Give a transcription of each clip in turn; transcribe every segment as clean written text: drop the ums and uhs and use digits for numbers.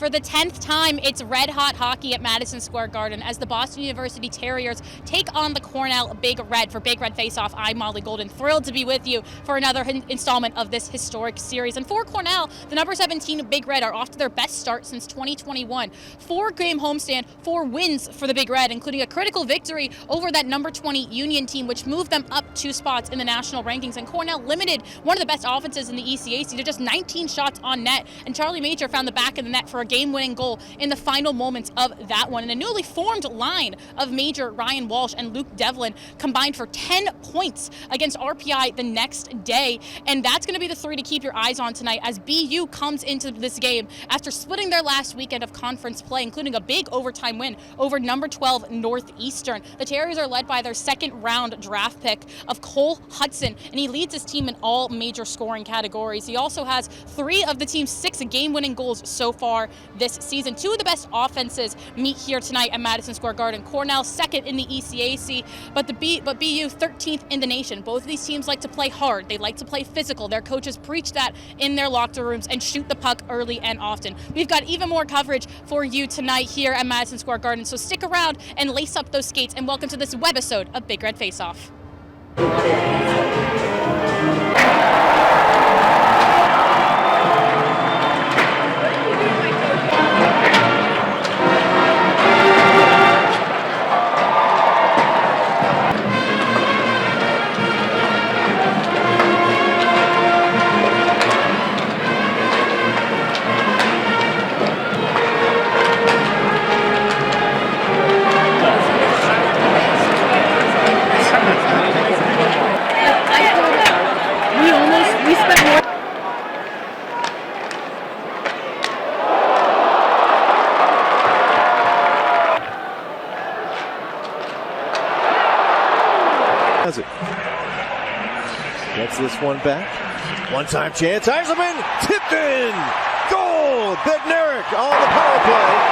For the 10th time, it's red-hot hockey at Madison Square Garden as the Boston University Terriers take on the Cornell Big Red. For Big Red Faceoff, I'm Molly Golden, thrilled to be with you for another installment of this historic series. And for Cornell, the number 17 Big Red are off to their best start since 2021. 4-game homestand, 4 wins for the Big Red, including a critical victory over that number 20 Union team, which moved them up 2 spots in the national rankings. And Cornell limited one of the best offenses in the ECAC to just 19 shots on net. And Charlie Major found the back of the net for a game-winning goal in the final moments of that one. And a newly formed line of Major, Ryan Walsh, and Luke Devlin combined for 10 points against RPI the next day. And that's going to be the 3 to keep your eyes on tonight as BU comes into this game after splitting their last weekend of conference play, including a big overtime win over number 12 Northeastern. The Terriers are led by their second-round draft pick of Cole Hudson, and he leads his team in all major scoring categories. He also has 3 of the team's 6 game-winning goals so far this season. 2 of the best offenses meet here tonight at Madison Square Garden. Cornell second in the ECAC, but BU 13th in the nation. Both of these teams like to play hard. They like to play physical. Their coaches preach that in their locker rooms and shoot the puck early and often. We've got even more coverage for you tonight here at Madison Square Garden, so stick around and lace up those skates, and welcome to this webisode of Big Red Faceoff. Does it? Gets this one back. One-time chance. Eiserman tipped in. Goal. Bednarik on the power play.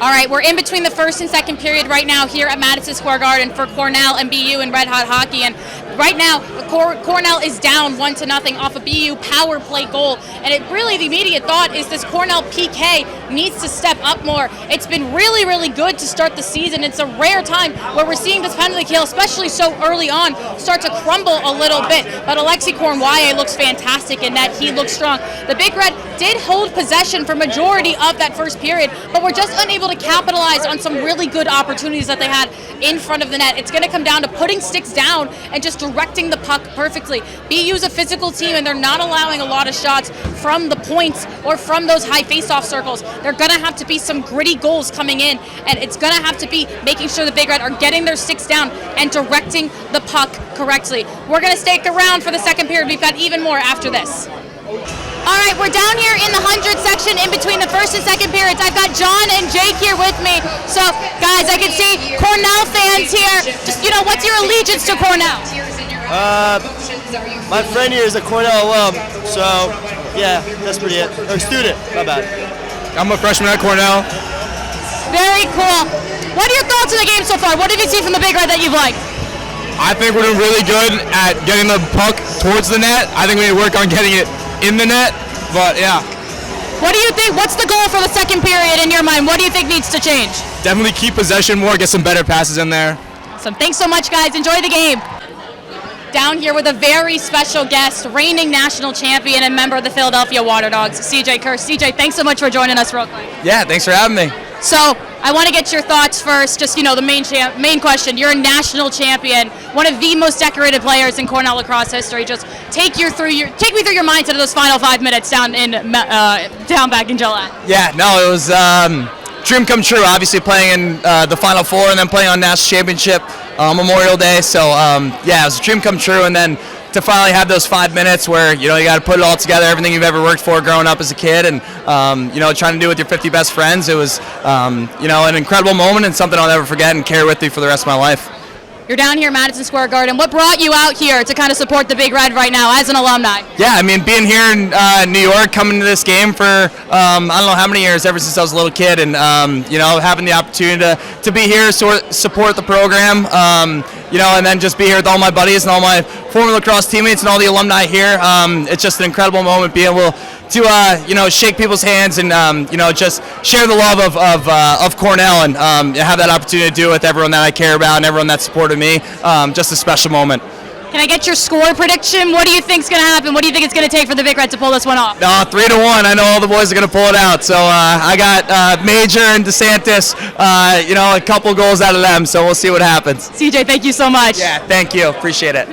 All right, we're in between the first and second period right now here at Madison Square Garden for Cornell and BU in Red Hot Hockey. And right now, Cornell is down 1-0 off a BU power play goal. And the immediate thought is this Cornell PK needs to step up more. It's been really, really good to start the season. It's a rare time where we're seeing this penalty kill, especially so early on, start to crumble a little bit. But Alexi Cornwaye looks fantastic in that. He looks strong. The Big Red did hold possession for majority of that first period, but we're just unable to capitalize on some really good opportunities that they had in front of the net. It's going to come down to putting sticks down and just directing the puck perfectly. BU's a physical team, and they're not allowing a lot of shots from the points or from those high face-off circles. They're going to have to be some gritty goals coming in, and it's going to have to be making sure the Big Red are getting their sticks down and directing the puck correctly. We're going to stick around for the second period. We've got even more after this. All right, we're down here in the 100 section in between the first and second periods. I've got John and Jake here with me. So, guys, I can see Cornell fans here. Just, what's your allegiance to Cornell? My friend here is a Cornell alum, so, yeah, that's pretty it. Or student, my bad. I'm a freshman at Cornell. Very cool. What are your thoughts on the game so far? What have you seen from the Big Red that you've liked? I think we're doing really good at getting the puck towards the net. I think we need to work on getting it in the net, but yeah. What do you think? What's the goal for the second period in your mind? What do you think needs to change? Definitely keep possession more, get some better passes in there. Awesome. Thanks so much, guys. Enjoy the game. Down here with a very special guest, reigning national champion and member of the Philadelphia Water Dogs, CJ Kerr. CJ, thanks so much for joining us real quick. Yeah, thanks for having me. So, I want to get your thoughts first, just, the main question. You're a national champion, one of the most decorated players in Cornell lacrosse history. Just take me through your mindset of those final 5 minutes down back in Gillette. Yeah, no, it was dream come true, obviously playing in the Final Four and then playing on national championship Memorial Day. So, yeah, it was a dream come true, and then to finally have those 5 minutes where, you got to put it all together, everything you've ever worked for growing up as a kid, and, trying to do it with your 50 best friends. It was, an incredible moment and something I'll never forget and carry with me for the rest of my life. You're down here at Madison Square Garden. What brought you out here to kind of support the Big Red right now as an alumni? Yeah, I mean, being here in New York, coming to this game for I don't know how many years, ever since I was a little kid, and having the opportunity to be here, support the program, and then just be here with all my buddies and all my former lacrosse teammates and all the alumni here. It's just an incredible moment being able to shake people's hands and just share the love of Cornell and have that opportunity to do it with everyone that I care about and everyone that supported me. Just a special moment. Can I get your score prediction? What do you think's going to happen? What do you think it's going to take for the Big Red to pull this one off? 3-1. I know all the boys are going to pull it out. So I got Major and DeSantis, a couple goals out of them. So we'll see what happens. CJ, thank you so much. Yeah, thank you. Appreciate it.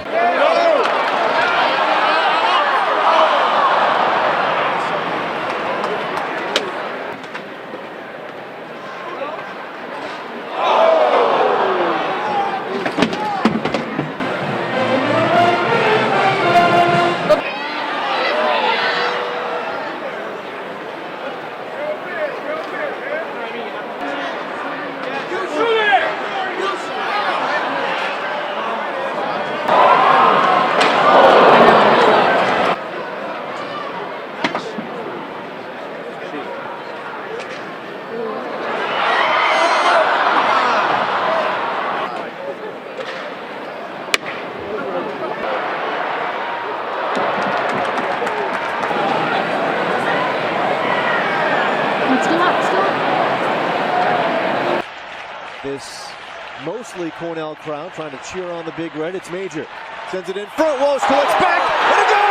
This mostly Cornell crowd trying to cheer on the Big Red. It's Major. Sends it in front. Walsh collects back. And a goal!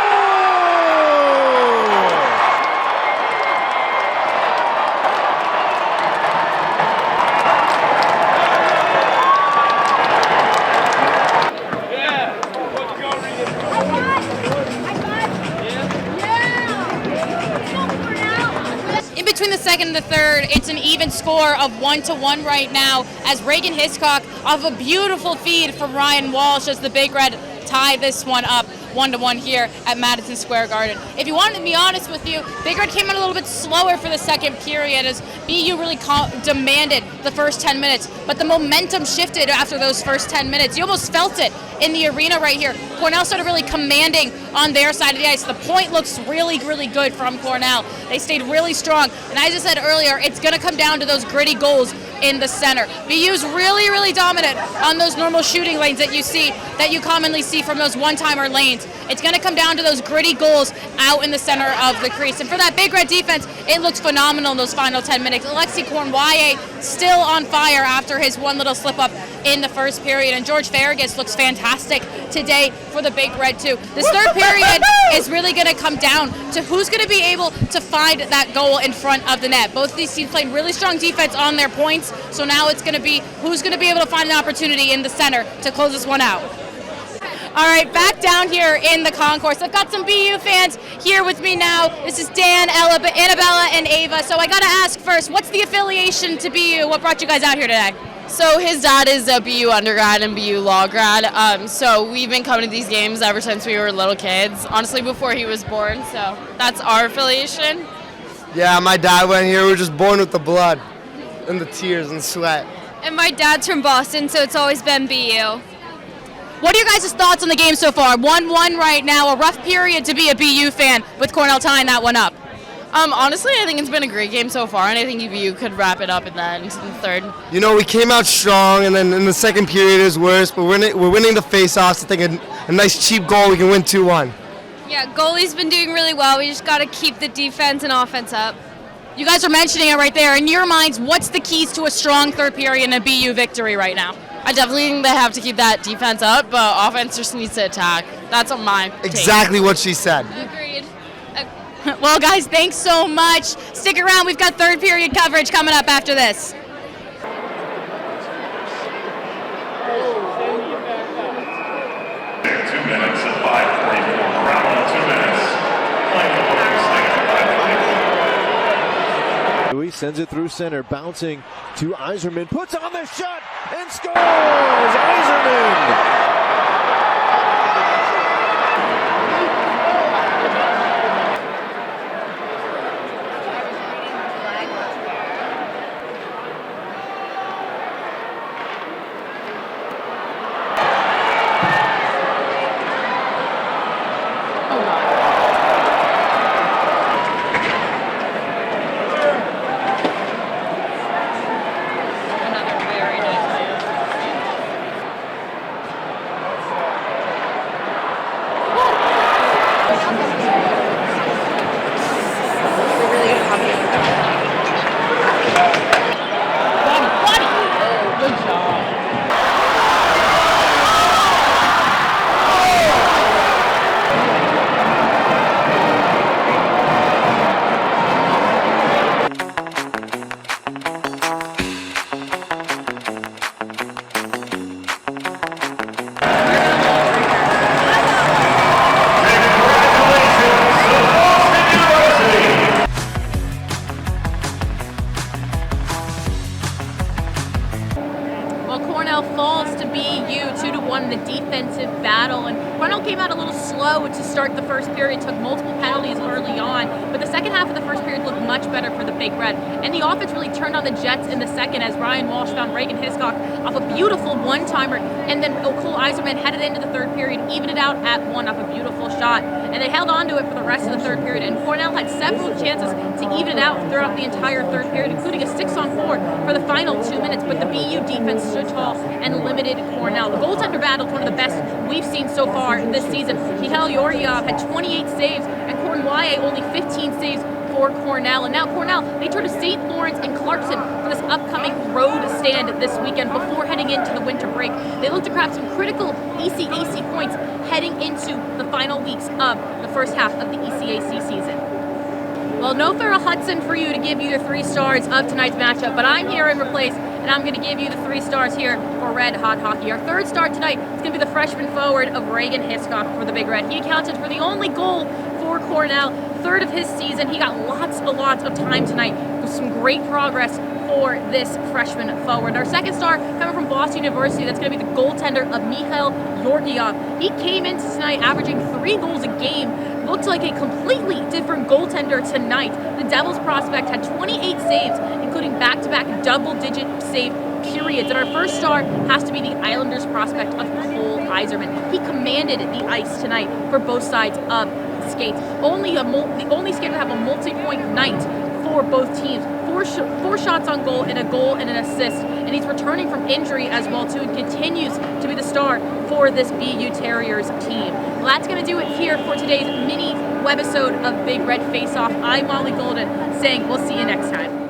Between the second and the third, it's an even score of 1-1 right now as Reagan Hiscock off a beautiful feed from Ryan Walsh as the Big Red tie this one up 1-1 here at Madison Square Garden. If you wanted to be honest with you, Big Red came out a little bit slower for the second period as BU really demanded the first 10 minutes, but the momentum shifted after those first 10 minutes. You almost felt it in the arena right here. Cornell started really commanding on their side of the ice. The point looks really, really good from Cornell. They stayed really strong, and as I said earlier, it's going to come down to those gritty goals in the center. BU's really, really dominant on those normal shooting lanes that you commonly see from those one-timer lanes. It's going to come down to those gritty goals out in the center of the crease. And for that Big Red defense, it looks phenomenal in those final 10 minutes. Alexi Cornwaye still on fire after his one little slip-up in the first period. And George Farragus looks fantastic today for the Big Red, too. This third period is really going to come down to who's going to be able to find that goal in front of the net. Both of these teams played really strong defense on their points, so now it's going to be who's going to be able to find an opportunity in the center to close this one out. All right, back down here in the concourse. I've got some BU fans here with me now. This is Dan, Annabella, and Ava. So I got to ask first, what's the affiliation to BU? What brought you guys out here today? So his dad is a BU undergrad and BU law grad. So we've been coming to these games ever since we were little kids, honestly before he was born. So that's our affiliation. Yeah, my dad went here. We were just born with the blood and the tears and sweat. And my dad's from Boston, so it's always been BU. What are your guys' thoughts on the game so far? 1-1 right now, a rough period to be a BU fan with Cornell tying that one up. Honestly, I think it's been a great game so far, and I think BU could wrap it up in the end, in the third. You know, we came out strong, and then in the second period is worse, but we're winning the face-offs. I think a nice cheap goal, we can win 2-1. Yeah, goalie's been doing really well. We just got to keep the defense and offense up. You guys are mentioning it right there. In your minds, what's the keys to a strong third period and a BU victory right now? I definitely think they have to keep that defense up, but offense just needs to attack. That's on my take. Exactly what she said. Agreed. Well, guys, thanks so much. Stick around. We've got third period coverage coming up after this. 2 minutes at 5:44. Around 2 minutes. Louis sends it through center, bouncing to Iserman, puts on the shot and scores! Iserman! couple penalties early on, but the second half of the first period looked much better for the Big Red. And the offense really turned on the Jets in the second as Ryan Walsh found Reagan Hiscock off a beautiful one-timer, and then Cole Eiserman headed into the third period, evened it out at one off a beautiful shot. And they held on to it for the rest of the third period, and Cornell had several chances to even it out throughout the entire third period, including a 6-on-4 for the final 2 minutes, but the BU defense stood tall and limited Cornell. The goaltender battle is one of the best we've seen so far this season. Mikhail Yoryov had 28 saves, and Cornwall only 15 saves for Cornell. And now Cornell, they turn to St. Lawrence and Clarkson for this upcoming road stand this weekend before heading into the winter break. They look to grab some critical ECAC points heading into the final weeks of the first half of the ECAC season. Well, no Farrell Hudson for you to give you the 3 stars of tonight's matchup, but I'm here in replace, and I'm going to give you the 3 stars here for Red Hot Hockey. Our third star tonight is going to be the freshman forward of Reagan Hiscock for the Big Red. He accounted for the only goal for Cornell, third of his season. He got lots of time tonight with some great progress for this freshman forward. Our second star coming from Boston University, that's going to be the goaltender of Mikhail Yoryov. He came into tonight averaging 3 goals a game. Looked like a completely different goaltender tonight. The Devils prospect had 28 saves, including back-to-back double-digit save periods. And our first star has to be the Islanders prospect of Cole Eiserman. He commanded the ice tonight for both sides of the skates. The only skater to have a multi-point night for both teams. Four shots on goal and an assist. And he's returning from injury as well, too, and continues to be the star for this BU Terriers team. Well, that's going to do it here for today's mini webisode of Big Red Faceoff. I'm Molly Golden saying we'll see you next time.